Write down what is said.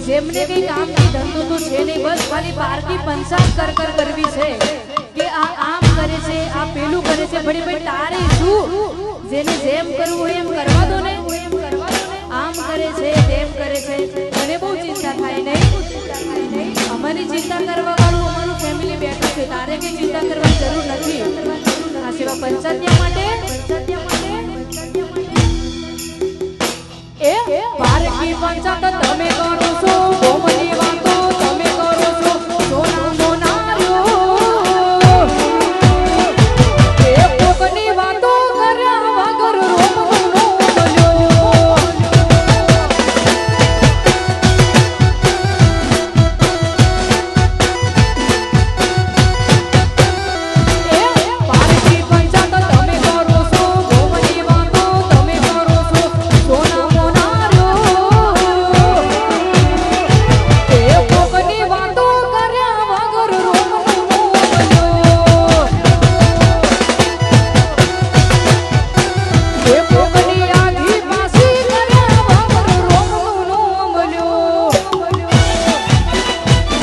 જેમને કઈ કામ ની ધંધો તો છે નહીં, બસ ખાલી બારકી પંચાયત કરવી છે કે આ આમ કરે છે, આ પેલું કરે છે. ભડી ભાઈ તારે શું? જેને જેમ કરવું હોય એમ કરવા દો ને. આમ કરે છે, તેમ કરે છે, મને બહુ ચિંતા થાય નહીં. અમારી ચિંતા કરવા વાળું અમારું ફેમિલી બેઠું છે, તારે કઈ ચિંતા કરવાની જરૂર નથી. આ સેવા પંચાયત